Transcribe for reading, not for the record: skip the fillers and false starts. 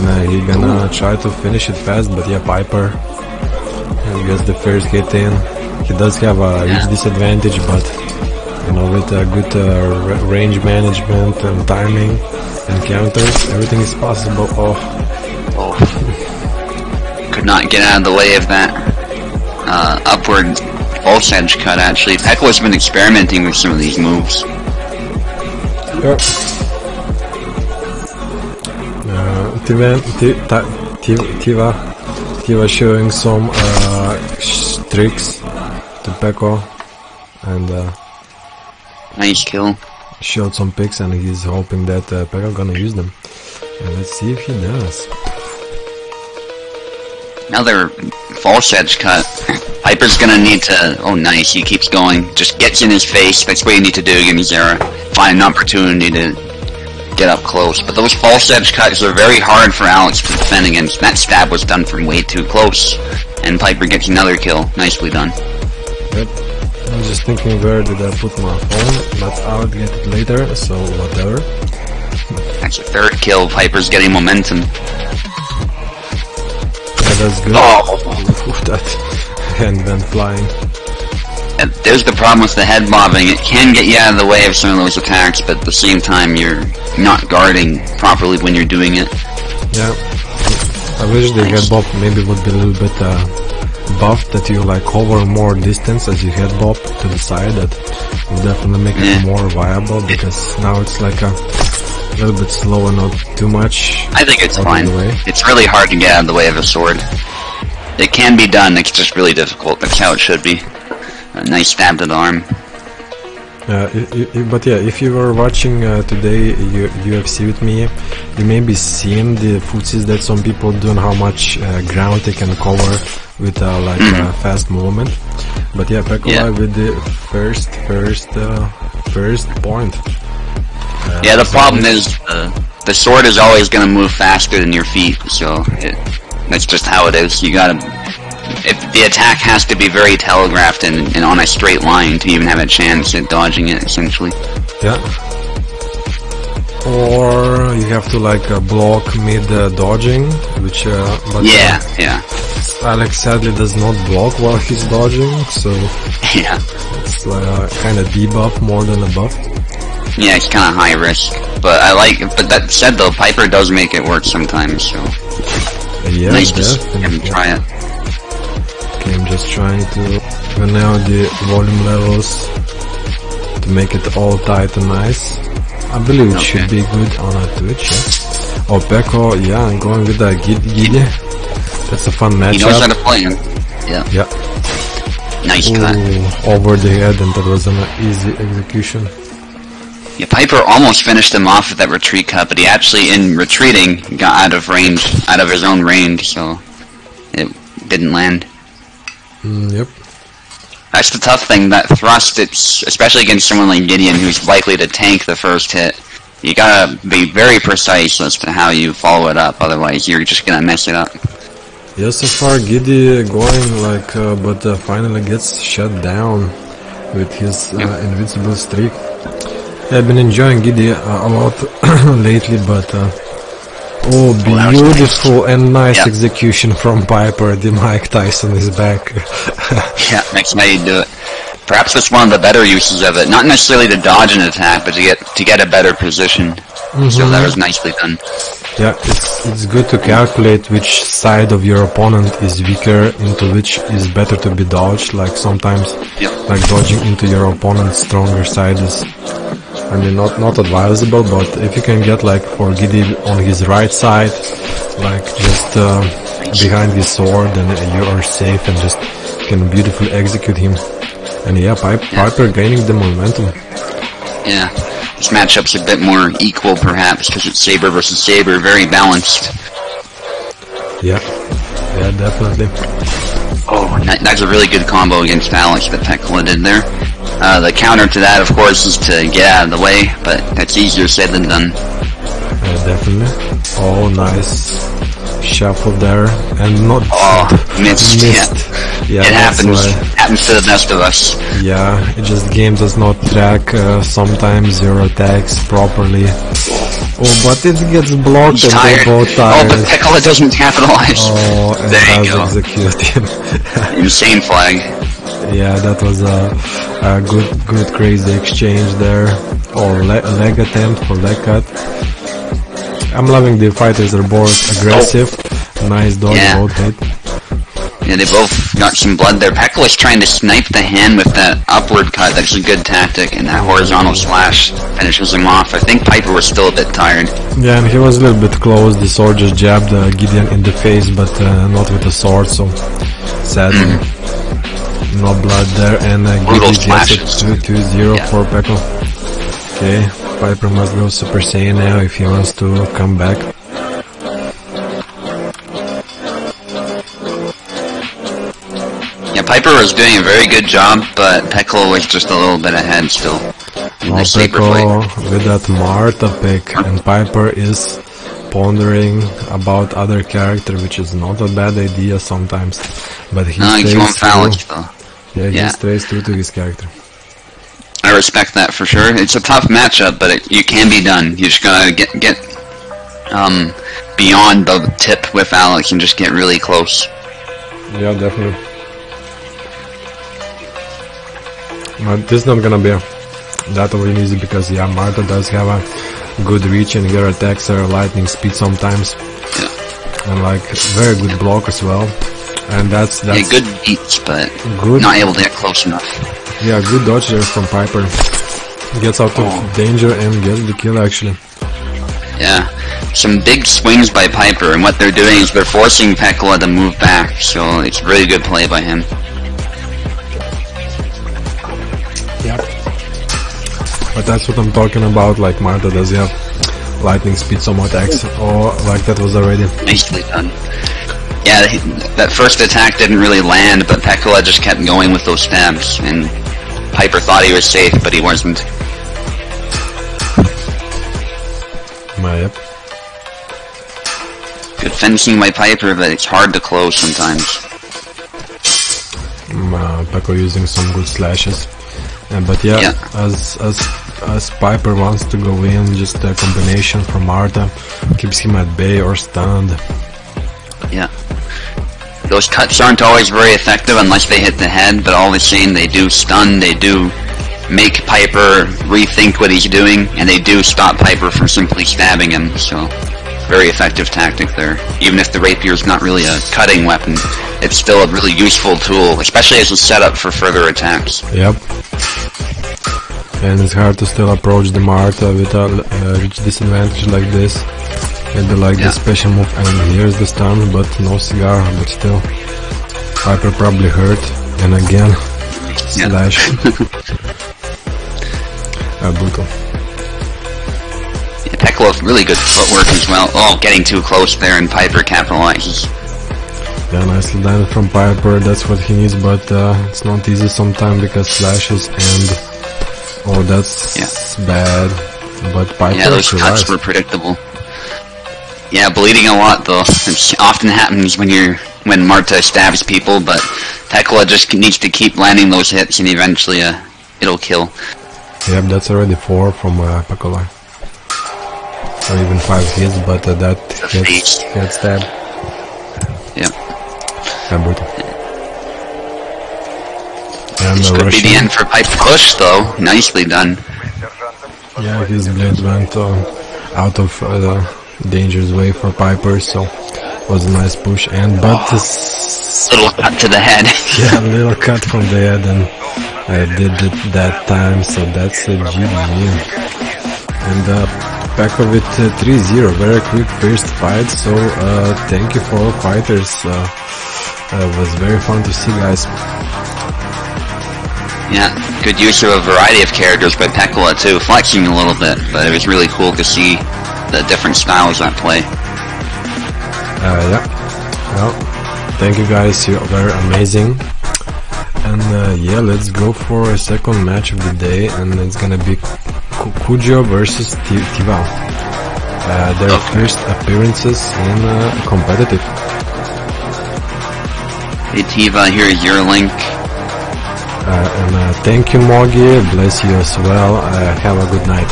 and he gonna try to finish it fast. But yeah, Piper gets the first hit in. He does have a reach disadvantage, but you know, with a good range management and timing and counters, everything is possible. Could not get out of the way of that upward false edge cut. Actually, Peco has been experimenting with some of these moves. Yep. Tiva showing some tricks to Peco, and nice kill. Showed some picks, and he's hoping that Peco gonna use them. And let's see if he does. Another false edge cut. Piper's gonna need to... Oh, nice. He keeps going. Just gets in his face. That's what you need to do against Zera. Find an opportunity to get up close. But those false edge cuts are very hard for Alex to defend against. That stab was done from way too close. And Piper gets another kill. Nicely done. Yep. I'm just thinking, where did I put my phone? But I'll get it later, so whatever. That's a third kill. Piper's getting momentum. Yeah, that's good. Oh! That hand went flying. And there's the problem with the head bobbing. It can get you out of the way of some of those attacks, but at the same time you're not guarding properly when you're doing it. Yeah. I wish the head bob maybe would be a little bit buffed, that you like cover more distance as you head bob to the side. That will definitely make it more viable, because now it's like a little bit slow and not too much. I think it's fine. It's really hard to get out of the way of a sword. It can be done, it's just really difficult. That's how it should be. A nice stab to the arm. But yeah, if you were watching today UFC with me, you may be seeing the footsies that some people do and how much ground they can cover with like a fast movement. But yeah, Peco with the first point. Yeah, the problem is the sword is always going to move faster than your feet, so that's just how it is. You gotta... the attack has to be very telegraphed and on a straight line to even have a chance at dodging it, essentially. Yeah. Or you have to like block mid-dodging, which... but, Alex sadly does not block while he's dodging, so... Yeah. It's kind of debuff more than a buff. Yeah, it's kind of high risk, but I like. But that said, though, Piper does make it work sometimes. So yeah, nice to try it. Okay, I'm just trying to even now the volume levels to make it all tight and nice. I believe it should be good on a Twitch. Yeah. Oh, Peco, yeah, I'm going with the Giddy. That's a fun matchup. He knows how to play him. Yeah. Yeah. Nice cut. Over the head, and that was an easy execution. Yeah, Piper almost finished him off with that retreat cut, but he actually, in retreating, got out of range, out of his own range, so it didn't land. Yep. That's the tough thing, that thrust, it's, especially against someone like Gideon, who's likely to tank the first hit. You gotta be very precise as to how you follow it up, otherwise you're just gonna mess it up. Yeah, so far Giddy going like, but finally gets shut down with his invincible streak. I've been enjoying Giddy a lot lately, but oh, beautiful and nice execution from Piper. The Mike Tyson is back. Yeah, that's how you do it. Perhaps that's one of the better uses of it. Not necessarily to dodge an attack, but to get a better position. So that was nicely done. Yeah, it's good to calculate which side of your opponent is weaker, into which is better to be dodged. Like sometimes, like dodging into your opponent's stronger side is, I mean, not advisable, but if you can get like for Giddy on his right side, like just behind his sword, then you are safe and just can beautifully execute him. And yeah, Piper gaining the momentum. Yeah, this matchup's a bit more equal perhaps, because it's Saber versus Saber, very balanced. Yeah, definitely. Oh, that's a really good combo against Alex that Peco did there. The counter to that, of course, is to get out of the way, but that's easier said than done. Yeah, definitely. Oh, nice shuffle there, and not missed. Yeah, it happens. Happens to the best of us. Yeah, it just game does not track sometimes your attacks properly. Oh, but it gets blocked He's and tired. they both Oh, tired. but Peco doesn't capitalize. Oh, and there you does go. execute him. Insane flag. Yeah, that was a good crazy exchange there. Or leg attempt for leg cut. I'm loving the fighters, they're both aggressive. Nice dodge, both hit. Yeah, they both got some blood there. Peco was trying to snipe the hand with that upward cut. That's a good tactic, and that horizontal slash finishes him off. I think Piper was still a bit tired. Yeah, and he was a little bit close. The sword just jabbed Gideon in the face, but not with the sword, so sadly. No blood there, and Gideon gets it 2-0 for Peco. Okay, Piper must go Super Saiyan now if he wants to come back. Yeah, Piper was doing a very good job, but Peco was just a little bit ahead still. Peco with that Marta pick, and Piper is pondering about other character, which is not a bad idea sometimes. But he stays true. Yeah, he stays true to his character. I respect that for sure. It's a tough matchup, but you can be done. You just gotta get beyond the tip with Alex and just get really close. Yeah, definitely. But this is not gonna be that over easy because Marta does have a good reach and her attacks are lightning speed sometimes. Yeah. And like very good block as well. And that's good beats, but not able to get close enough. Yeah, good dodge there from Piper. Gets out of danger and gets the kill actually. Yeah, some big swings by Piper, and what they're doing is they're forcing Peco to move back, so it's really good play by him. Yeah. But that's what I'm talking about, like Marta does have lightning speed, some attacks, or like that was already. Nicely done. Yeah, that first attack didn't really land, but Peco just kept going with those stabs, and Piper thought he was safe, but he wasn't. Yep. Good fencing by Piper, but it's hard to close sometimes. Peco using some good slashes. But yeah, as Piper wants to go in, just a combination from Marta keeps him at bay or stunned. Yeah. Those cuts aren't always very effective unless they hit the head, but all the same they do stun, they do make Piper rethink what he's doing, and they do stop Piper from simply stabbing him, so very effective tactic there. Even if the rapier is not really a cutting weapon, it's still a really useful tool, especially as a setup for further attacks. Yep. And it's hard to still approach the Marta with a reach disadvantage like this. Maybe like the special move, and here's the stun, but no cigar, but still. Piper probably hurt, and again, slash. Brutal. Yeah, Peco with really good footwork as well. Oh, getting too close there, and Piper capitalizes. Yeah, nicely done from Piper, that's what he needs, but it's not easy sometimes because slashes and... Oh, that's bad, but Piper yeah, those cuts were predictable. Yeah, bleeding a lot though. It often happens when Marta stabs people, but Peco just needs to keep landing those hits and eventually it'll kill. Yep, that's already 4 from Peco. Or even 5 hits, but that gets stabbed. Yep. Yeah, brutal. And this could be the end for Piper. Push though, nicely done. Yeah, his blade went out of danger's way for Piper, so was a nice push. And but this little cut to the head. Yeah, a little cut from the head, and I did it that time, so that's a GG. And Peco with 3-0, very quick first fight. So thank you for all fighters. It was very fun to see, guys. Yeah, good use of a variety of characters by Peco too, flexing a little bit, but it was really cool to see the different styles at play. Yeah. Well, thank you guys, you were amazing. And yeah, let's go for a second match of the day, and it's gonna be Kujo versus Tiva. Their first appearances in competitive. Hey Tiva, here is your link. And thank you, Mogi, bless you as well, have a good night.